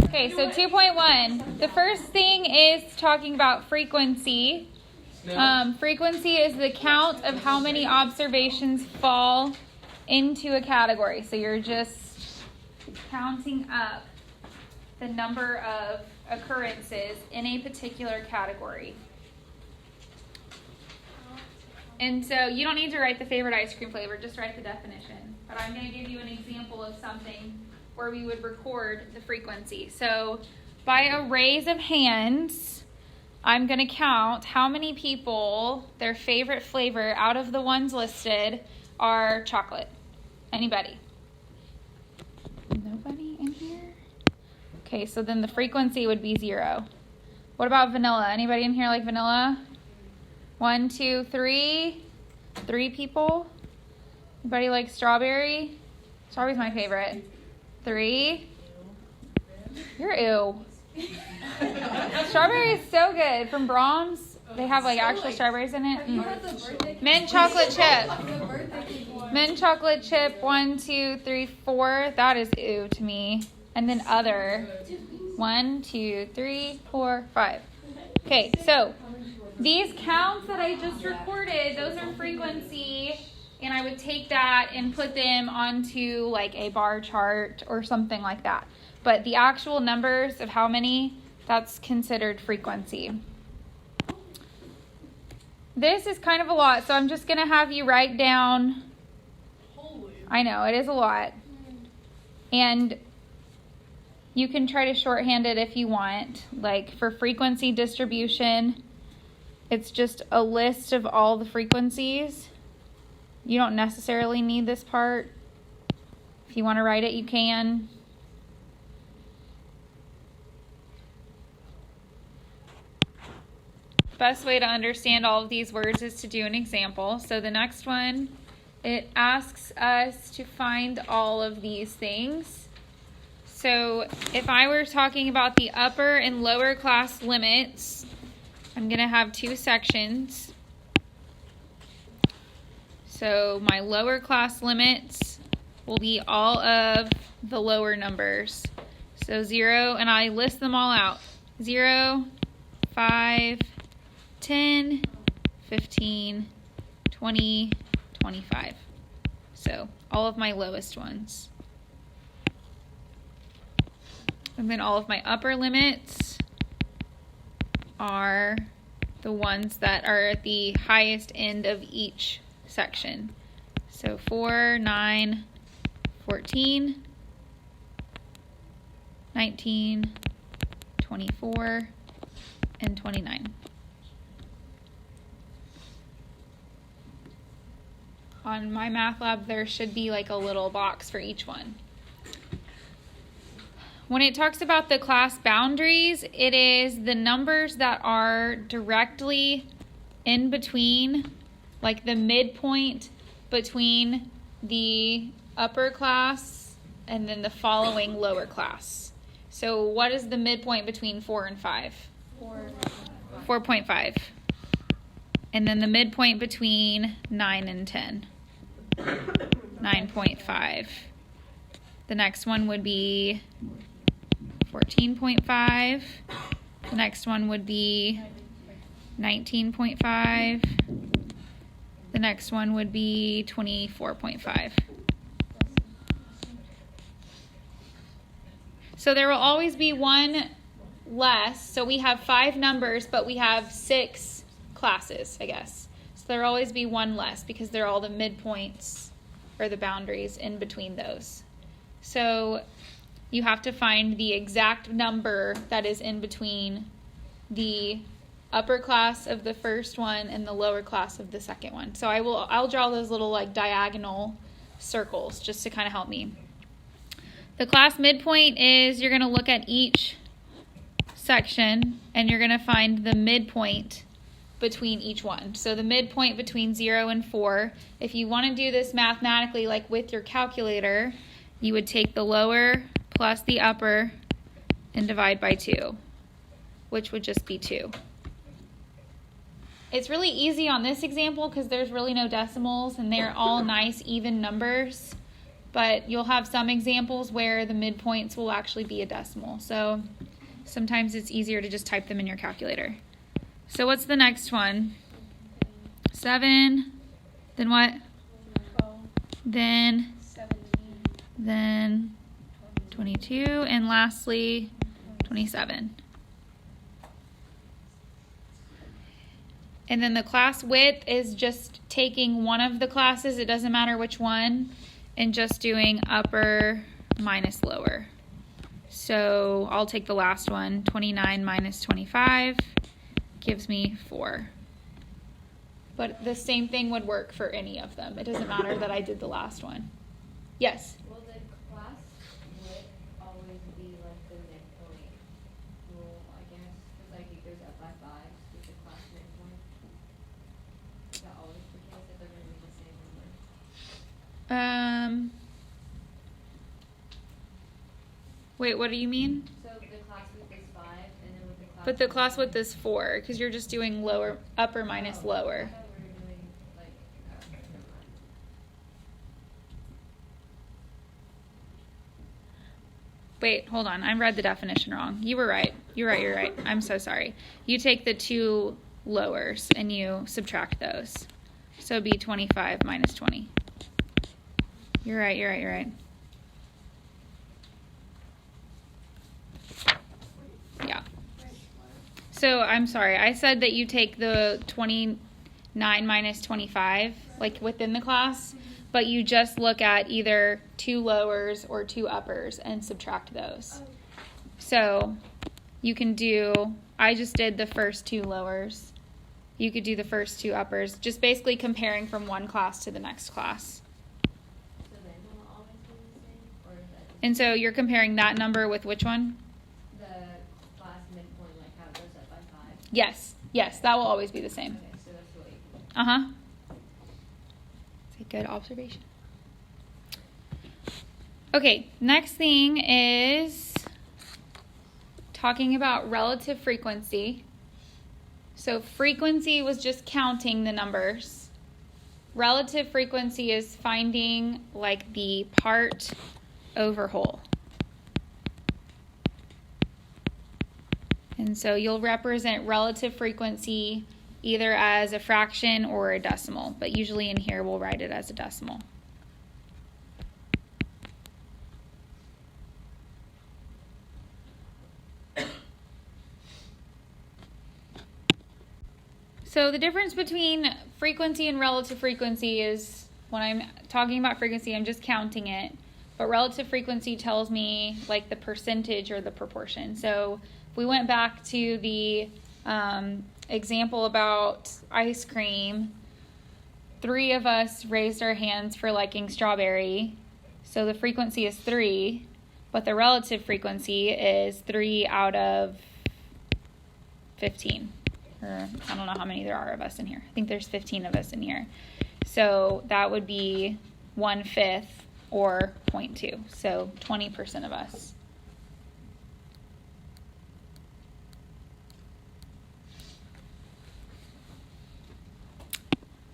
Okay, so 2.1. The first thing is talking about frequency. Frequency is the count of how many observations fall into a category. So you're just counting up the number of occurrences in a particular category. And so you don't need to write the favorite ice cream flavor, just write the definition. But I'm going to give you an example of something where we would record the frequency. So by a raise of hands, I'm going to count how many people, their favorite flavor out of the ones listed are chocolate. Anybody? Nobody in here? Okay, so then the frequency would be 0. What about vanilla? Anybody in here like vanilla? 1, 2, 3. 3 people. Anybody like strawberry? Strawberry's my favorite. 3. You're ew. Strawberry is so good. From Brahms, they have like actual strawberries in it. Mint chocolate chip. Mint chocolate chip. 1, 2, 3, 4. That is ew to me. And then other. 1, 2, 3, 4, 5. Okay, so these counts that I just recorded, those are frequency, and I would take that and put them onto like a bar chart or something like that. But the actual numbers of how many, that's considered frequency. This is kind of a lot, so I'm just going to have you write down. I know, it is a lot. And you can try to shorthand it if you want. Like for frequency distribution, it's just a list of all the frequencies. You don't necessarily need this part. If you want to write it, you can. Best way to understand all of these words is to do an example. So the next one, it asks us to find all of these things. So if I were talking about the upper and lower class limits, I'm going to have 2 sections. So my lower class limits will be all of the lower numbers. So 0, and I list them all out. 0, 5, 10, 15, 20, 25. So all of my lowest ones. And then all of my upper limits are the ones that are at the highest end of each section. So 4, 9, 14, 19, 24, and 29. On my math lab, there should be like a little box for each one. When it talks about the class boundaries, it is the numbers that are directly in between, like the midpoint between the upper class and then the following lower class. So what is the midpoint between 4 and 5? 4.5. And then the midpoint between 9 and 10. 9.5. The next one would be 14.5. The next one would be 19.5. The next one would be 24.5. So there will always be one less. So we have 5 numbers, but we have 6 classes, I guess. So there will always be one less because they're all the midpoints or the boundaries in between those. So you have to find the exact number that is in between the upper class of the first one and the lower class of the second one. So I'll draw those little like diagonal circles just to kind of help me. The class midpoint is you're going to look at each section and you're going to find the midpoint between each one. So the midpoint between 0 and 4. If you want to do this mathematically like with your calculator, you would take the lower plus the upper and divide by 2, which would just be 2. It's really easy on this example because there's really no decimals and they're all nice even numbers. but you'll have some examples where the midpoints will actually be a decimal. So sometimes it's easier to just type them in your calculator. So what's the next one? 7, then what? 12, Then 17, then 22, and lastly 27. And then the class width is just taking one of the classes, it doesn't matter which one, and just doing upper minus lower. So I'll take the last one, 29 minus 25 gives me 4. But the same thing would work for any of them. It doesn't matter that I did the last one. Yes? Will the class width always be like the midpoint rule, I guess? Because like it goes up by 5 with the class midpoint. Is that always the case if they're going to be the same number? Wait, what do you mean? So the class width is 5, and then with the class. But the class width is 4 because you're just doing lower, upper minus lower. I thought we were doing like. Never mind. Wait, hold on. I read the definition wrong. You were right. You're right. I'm so sorry. You take the 2 lowers and you subtract those. So it'd be 25 minus 20. You're right. Yeah. So I'm sorry. I said that you take the 29 minus 25, like within the class, but you just look at either 2 lowers or 2 uppers and subtract those. So you can do, I just did the first 2 lowers. You could do the first 2 uppers, just basically comparing from one class to the next class. So then will it always be the same? Or is that just And so you're comparing that number with which one? the class midpoint, like how it goes up by 5? Yes, that will always be the same. Okay, so that's what equal. Uh-huh. It's a good observation. Okay, next thing is talking about relative frequency. So frequency was just counting the numbers. Relative frequency is finding like the part over whole. And so you'll represent relative frequency either as a fraction or a decimal, but usually in here we'll write it as a decimal. So the difference between frequency and relative frequency is when I'm talking about frequency, I'm just counting it. But relative frequency tells me like the percentage or the proportion. So if we went back to the example about ice cream, 3 of us raised our hands for liking strawberry. So the frequency is 3, but the relative frequency is 3 out of 15. Or I don't know how many there are of us in here. I think there's 15 of us in here. So that would be 1/5 or 0.2. So 20% of us.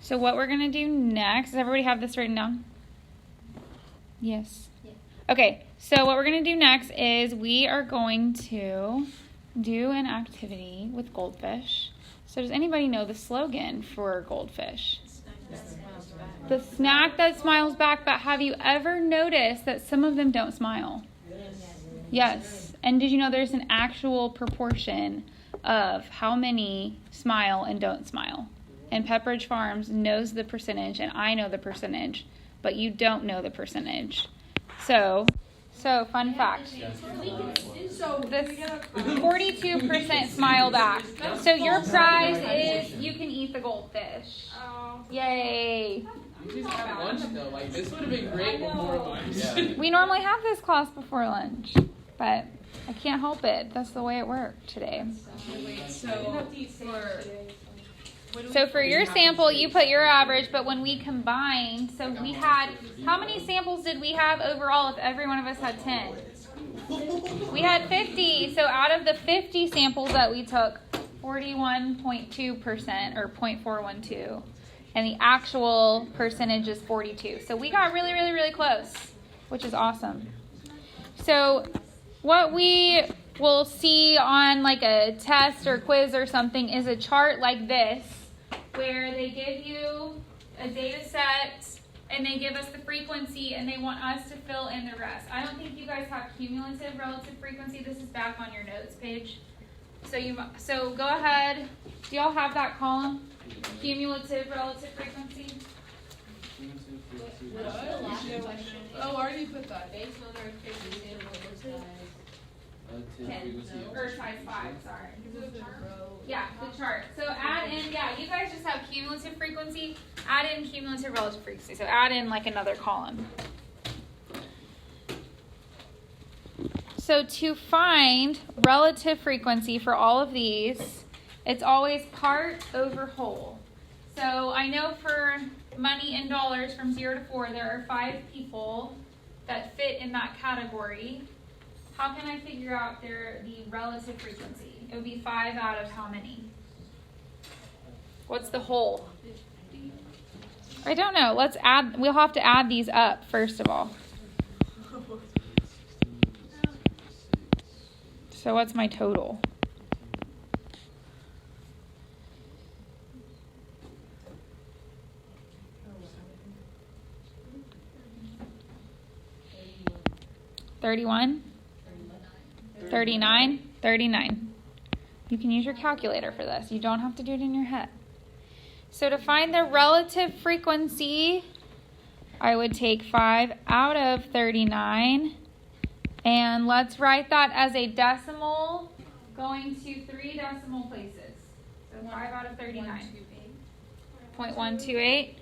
So what we're going to do next, does everybody have this written down? Yes. Yeah. Okay, so what we're going to do next is we are going to do an activity with goldfish. So does anybody know the slogan for goldfish? The snack that smiles back, but have you ever noticed that some of them don't smile? Yes. And did you know there's an actual proportion of how many smile and don't smile? And Pepperidge Farms knows the percentage, and I know the percentage, but you don't know the percentage. So fun fact. This 42% smile back. So your prize is you can eat the goldfish. Yay. We just had lunch though. Like this would have been great before lunch. Yeah. We normally have this class before lunch, but I can't help it. That's the way it worked today. So for your sample, you put your average, but when we combined, so we had, how many samples did we have overall if every one of us had 10? We had 50. So out of the 50 samples that we took, 41.2% or 0.412. And the actual percentage is 42. So we got really, really, really close. which is awesome. So what we will see on like a test or quiz or something is a chart like this, where they give you a data set and they give us the frequency and they want us to fill in the rest. I don't think you guys have cumulative relative frequency. This is back on your notes page. So go ahead. Do y'all have that column? Cumulative relative frequency? Oh, I already put that. Based on our frequency sample size. Or size 5, sorry. Yeah, the chart. So add in, you guys just have cumulative frequency. Add in cumulative relative frequency. So add in like another column. So to find relative frequency for all of these, it's always part over whole. So I know for money in dollars from 0 to 4, there are 5 people that fit in that category. How can I figure out the relative frequency? It would be 5 out of how many? What's the whole? I don't know. We'll have to add these up first of all. So what's my total? $31? 39? 39. You can use your calculator for this. You don't have to do it in your head. So to find the relative frequency, I would take 5 out of 39. And let's write that as a decimal going to 3 decimal places. So 5 out of 39. 0.128.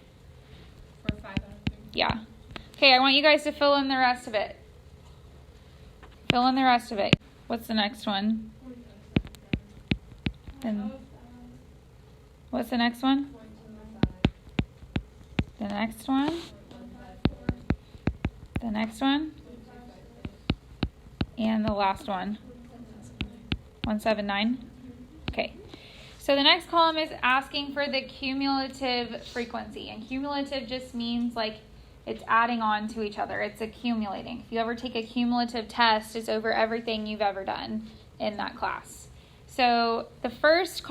Or 5 out of 30. Yeah. Okay, I want you guys to fill in the rest of it. Fill in the rest of it. What's the next one? Then what's the next one? The next one? The next one? And the last one? 179? Okay. So the next column is asking for the cumulative frequency. And cumulative just means like it's adding on to each other. It's accumulating. If you ever take a cumulative test, it's over everything you've ever done in that class. So the first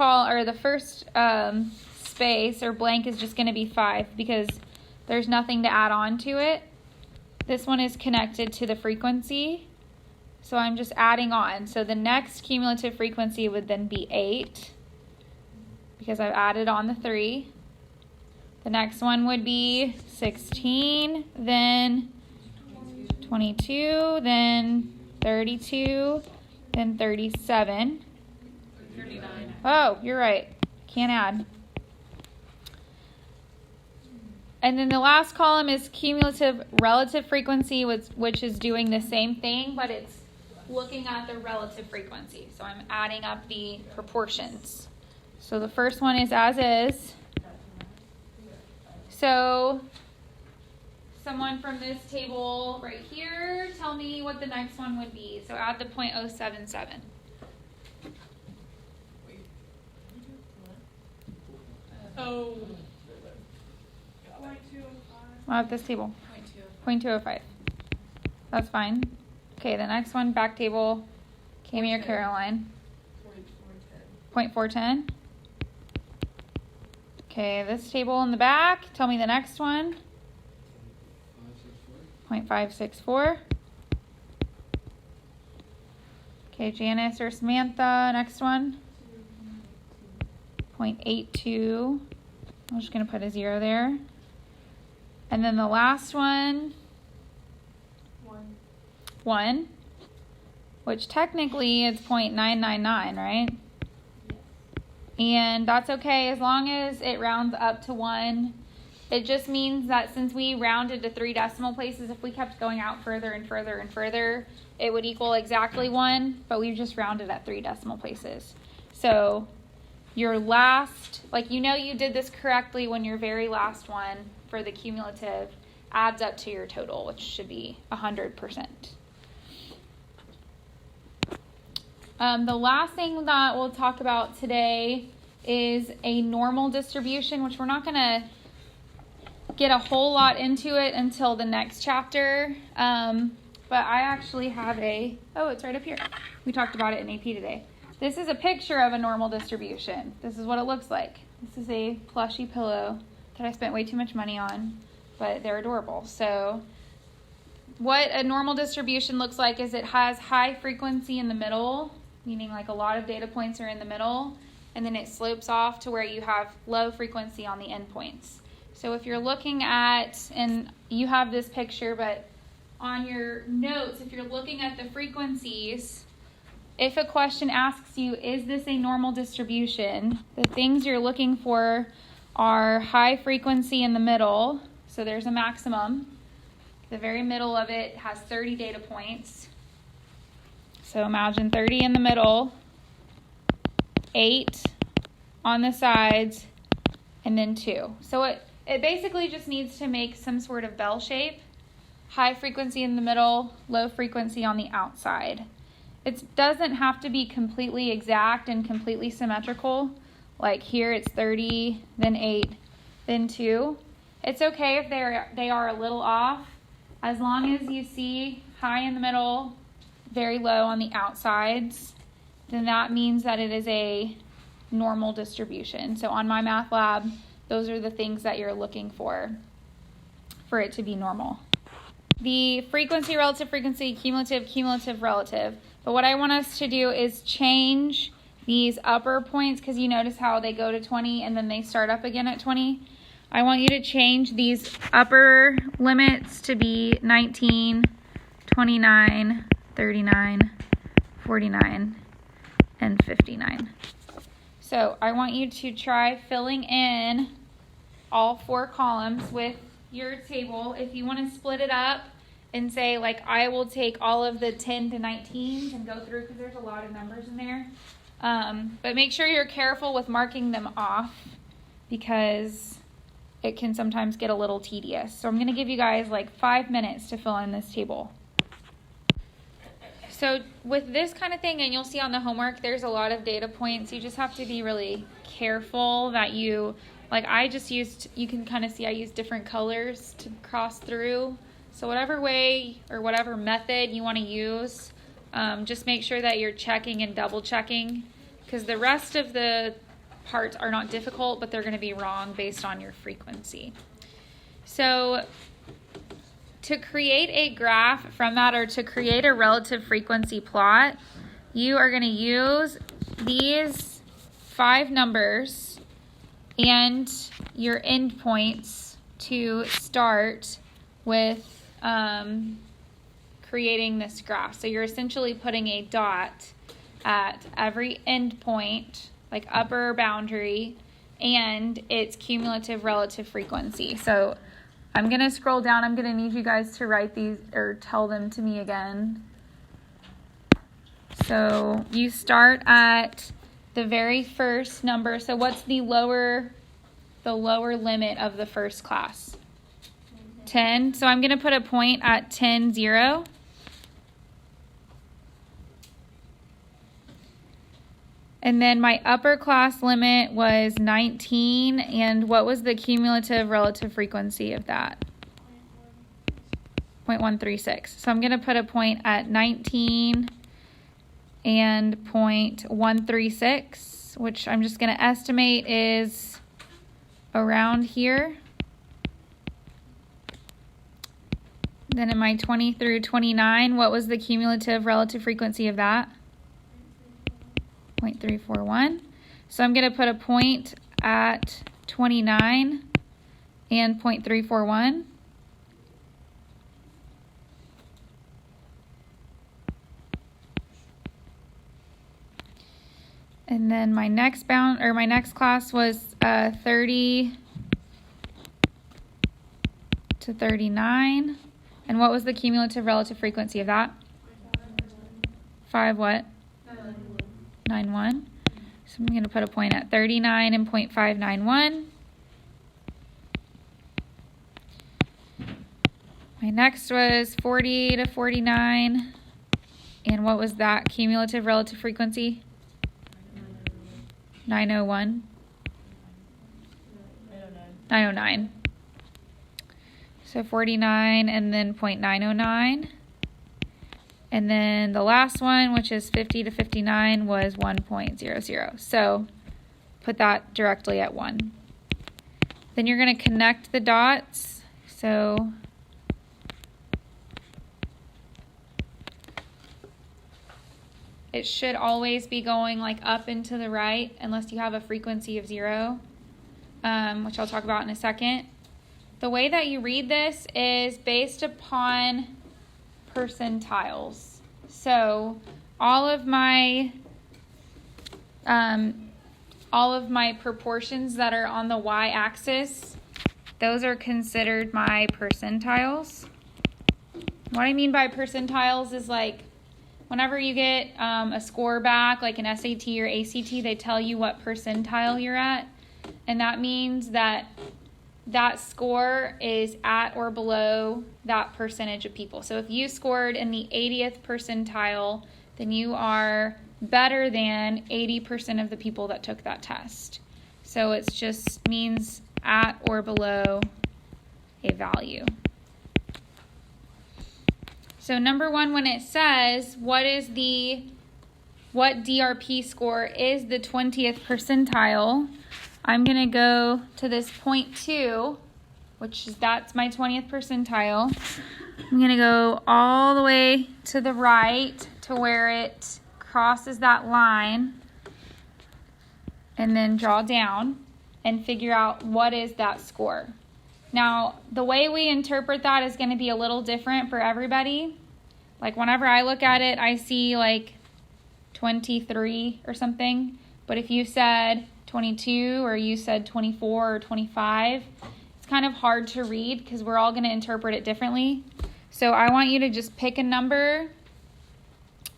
space or blank is just going to be 5 because there's nothing to add on to it. This one is connected to the frequency. So I'm just adding on. So the next cumulative frequency would then be 8 because I've added on the 3. The next one would be 16, then 22, then 32, then 37. 39. Oh, you're right. Can't add. And then the last column is cumulative relative frequency, which is doing the same thing, but it's looking at the relative frequency. So I'm adding up the proportions. So the first one is as is. So someone from this table right here, tell me what the next one would be. So add the 0.077. Oh. Well, at this table. 0.205. That's fine. Okay, the next one, back table, Cami or Caroline. 0.410. Okay, this table in the back, tell me the next one. 0.564. Okay, Janice or Samantha, next one. 0.82. I'm just going to put a 0 there. And then the last one. 1. Which technically is 0.999, right? And that's okay as long as it rounds up to 1. It just means that since we rounded to 3 decimal places, if we kept going out further and further and further, it would equal exactly 1, but we've just rounded at 3 decimal places. So your last, you did this correctly when your very last one for the cumulative adds up to your total, which should be 100%. The last thing that we'll talk about today is a normal distribution, which we're not going to get a whole lot into it until the next chapter. But I actually have it's right up here. We talked about it in AP today. This is a picture of a normal distribution. This is what it looks like. This is a plushy pillow that I spent way too much money on, but they're adorable. So what a normal distribution looks like is it has high frequency in the middle, meaning like a lot of data points are in the middle, and then it slopes off to where you have low frequency on the endpoints. So if you're looking at, and you have this picture, but on your notes, if you're looking at the frequencies, if a question asks you, is this a normal distribution? The things you're looking for are high frequency in the middle. So there's a maximum. The very middle of it has 30 data points. So imagine 30 in the middle, 8 on the sides, and then 2. So it basically just needs to make some sort of bell shape. High frequency in the middle, low frequency on the outside. It doesn't have to be completely exact and completely symmetrical. Like here it's 30, then 8, then 2. It's okay if they are a little off, as long as you see high in the middle, very low on the outsides, then that means that it is a normal distribution. So on MyMathLab, those are the things that you're looking for it to be normal. The frequency, relative frequency, cumulative, cumulative, relative. But what I want us to do is change these upper points, because you notice how they go to 20 and then they start up again at 20. I want you to change these upper limits to be 19, 29, 39, 49, and 59. So I want you to try filling in all 4 columns with your table. If you want to split it up and say, like, I will take all of the 10 to 19s and go through, because there's a lot of numbers in there. But make sure you're careful with marking them off, because it can sometimes get a little tedious. So I'm going to give you guys like 5 minutes to fill in this table. So with this kind of thing, and you'll see on the homework, there's a lot of data points. You just have to be really careful that you can kind of see I used different colors to cross through. So whatever way or whatever method you want to use, just make sure that you're checking and double checking, because the rest of the parts are not difficult, but they're going to be wrong based on your frequency. So to create a graph from that, or to create a relative frequency plot, you are going to use these 5 numbers and your endpoints to start with creating this graph. So you're essentially putting a dot at every endpoint, like upper boundary, and its cumulative relative frequency. So I'm going to scroll down. I'm going to need you guys to write these or tell them to me again. So you start at the very first number. So what's the lower limit of the first class? 10. So I'm going to put a point at 10, 0. And then my upper class limit was 19, and what was the cumulative relative frequency of that? 0.136. So I'm going to put a point at 19 and 0.136, which I'm just going to estimate is around here. Then in my 20 through 29, what was the cumulative relative frequency of that? 0.341. So I'm going to put a point at 29 and 0.341. And then my next class was 30 to 39. And what was the cumulative relative frequency of that? 5 what? 91. So I'm going to put a point at 39 and 0.591. My next was 40 to 49. And what was that cumulative relative frequency? 901. 909. So 49 and then 0.909. And then the last one, which is 50 to 59, was 1.00. So put that directly at 1. Then you're going to connect the dots. So it should always be going like up and to the right unless you have a frequency of 0, which I'll talk about in a second. The way that you read this is based upon percentiles. So all of my proportions that are on the y-axis, those are considered my percentiles. What I mean by percentiles is like whenever you get a score back, like an SAT or ACT, they tell you what percentile you're at. And that means that that score is at or below that percentage of people. So if you scored in the 80th percentile, then you are better than 80% of the people that took that test. So it just means at or below a value. So number 1, when it says what DRP score is the 20th percentile, I'm going to go to this 0.2, that's my 20th percentile. I'm going to go all the way to the right to where it crosses that line and then draw down and figure out what is that score. Now, the way we interpret that is going to be a little different for everybody. Like whenever I look at it, I see like 23 or something. But if you said 22 or you said 24 or 25, it's kind of hard to read because we're all going to interpret it differently. So I want you to just pick a number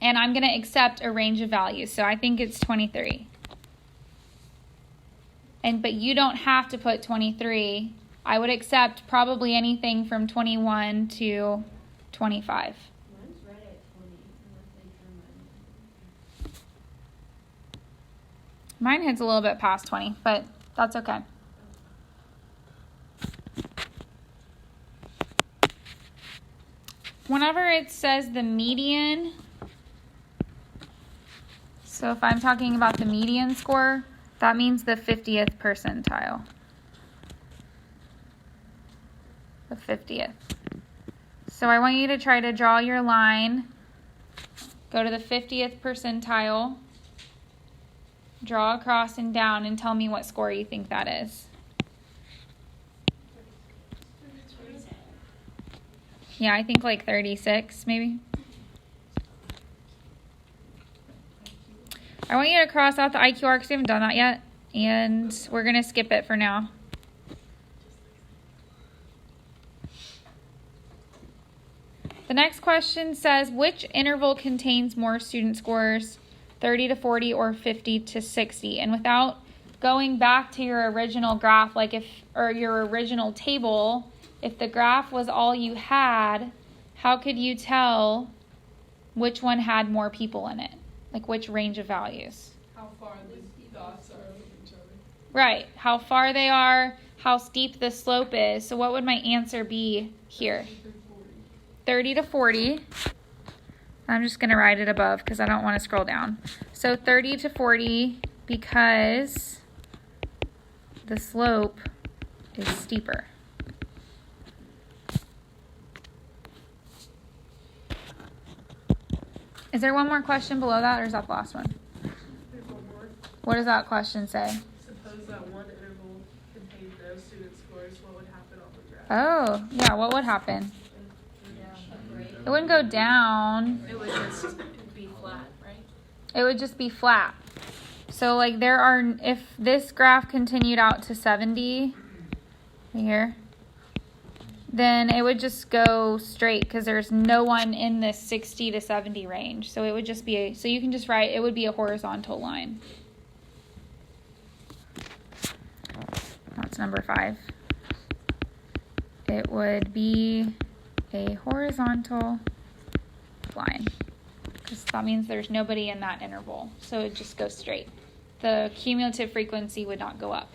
and I'm going to accept a range of values. So I think it's 23. But you don't have to put 23. I would accept probably anything from 21 to 25. Mine's right at 20, unless they turn mine. Mine hits a little bit past 20, but that's okay. Whenever it says the median, so if I'm talking about the median score, that means the 50th percentile. The 50th. So I want you to try to draw your line, go to the 50th percentile, draw across and down, and tell me what score you think that is. Yeah, I think like 36 maybe. I want you to cross out the IQR because we haven't done that yet, and we're going to skip it for now. The next question says, which interval contains more student scores, 30 to 40 or 50 to 60? And without going back to your original graph, or your original table, if the graph was all you had, how could you tell which one had more people in it? Like which range of values? How far the dots are from each other. Right, how far they are, how steep the slope is. So what would my answer be here? 30 to 40. I'm just going to write it above because I don't want to scroll down. So 30 to 40 because the slope is steeper. Is there one more question below that, or is that the last one? There's one more. What does that question say? Suppose that one interval contained no student scores, what would happen on the graph? Oh, yeah, what would happen? It wouldn't go down. It would just be flat, right? It would just be flat. So like if this graph continued out to 70 here, then it would just go straight because there's no one in this 60 to 70 range. So it would just be so you can just write, it would be a horizontal line. That's number 5. It would be a horizontal line because that means there's nobody in that interval. So it just goes straight. The cumulative frequency would not go up.